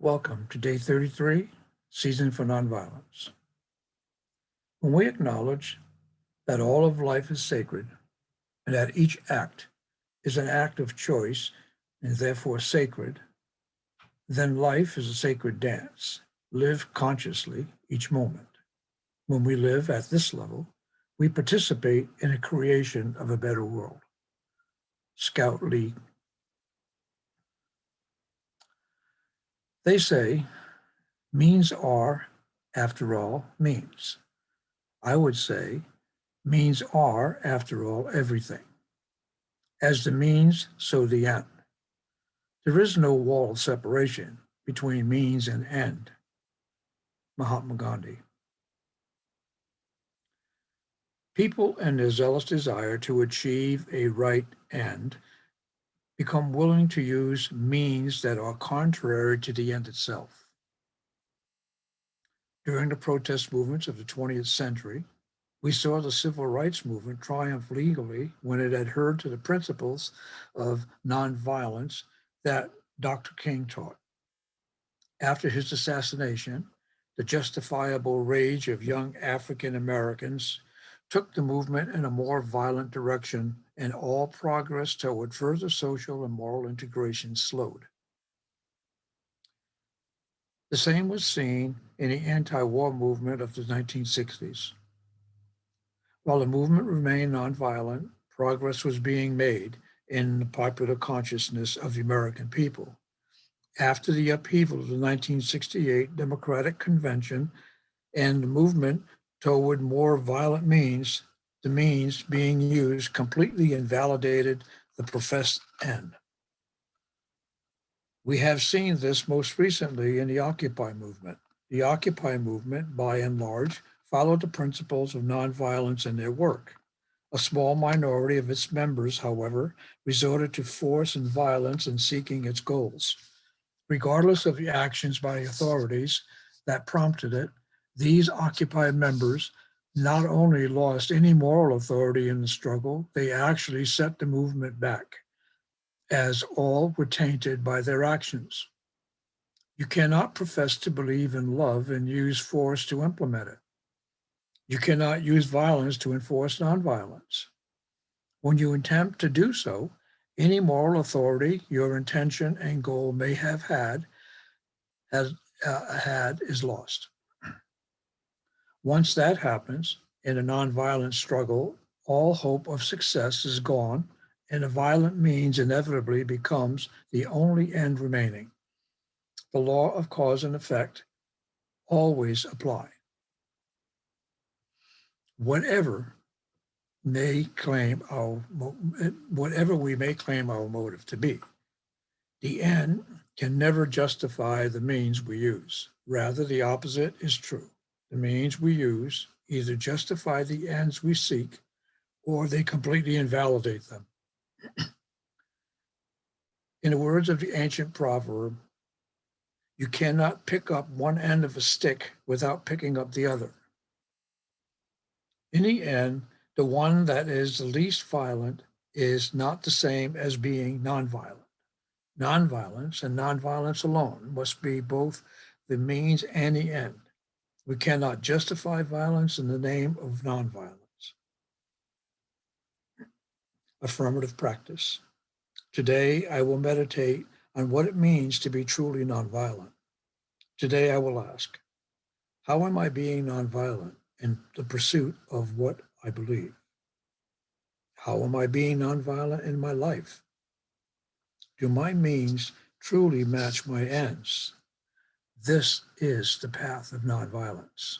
Welcome to Day 33, Season for Nonviolence. When we acknowledge that all of life is sacred and that each act is an act of choice and therefore sacred, then life is a sacred dance. Live consciously each moment. When we live at this level, we participate in a creation of a better world. Scout League. They say means are, after all, means. I would say means are, after all, everything. As the means, so the end. There is no wall of separation between means and end. Mahatma Gandhi. People in their zealous desire to achieve a right end become willing to use means that are contrary to the end itself. During the protest movements of the 20th century, we saw the civil rights movement triumph legally when it adhered to the principles of nonviolence that Dr. King taught. After his assassination, the justifiable rage of young African Americans took the movement in a more violent direction, and all progress toward further social and moral integration slowed. The same was seen in the anti-war movement of the 1960s. While the movement remained nonviolent, progress was being made in the popular consciousness of the American people. After the upheaval of the 1968 Democratic Convention and the movement toward more violent means, the means being used completely invalidated the professed end. We have seen this most recently in the Occupy movement. The Occupy movement, by and large, followed the principles of nonviolence in their work. A small minority of its members, however, resorted to force and violence in seeking its goals. Regardless of the actions by authorities that prompted it, these Occupy members not only lost any moral authority in the struggle, they actually set the movement back, as all were tainted by their actions. You cannot profess to believe in love and use force to implement it. You cannot use violence to enforce nonviolence. When you attempt to do so, any moral authority your intention and goal may have had is lost. Once that happens in a nonviolent struggle, all hope of success is gone, and a violent means inevitably becomes the only end remaining. The law of cause and effect always apply. Whatever we may claim our motive to be, the end can never justify the means we use. Rather, the opposite is true. The means we use either justify the ends we seek or they completely invalidate them. In the words of the ancient proverb, you cannot pick up one end of a stick without picking up the other. In the end, the one that is the least violent is not the same as being nonviolent. Nonviolence and nonviolence alone must be both the means and the end. We cannot justify violence in the name of nonviolence. Affirmative practice. Today, I will meditate on what it means to be truly nonviolent. Today, I will ask, how am I being nonviolent in the pursuit of what I believe? How am I being nonviolent in my life? Do my means truly match my ends? This is the path of nonviolence.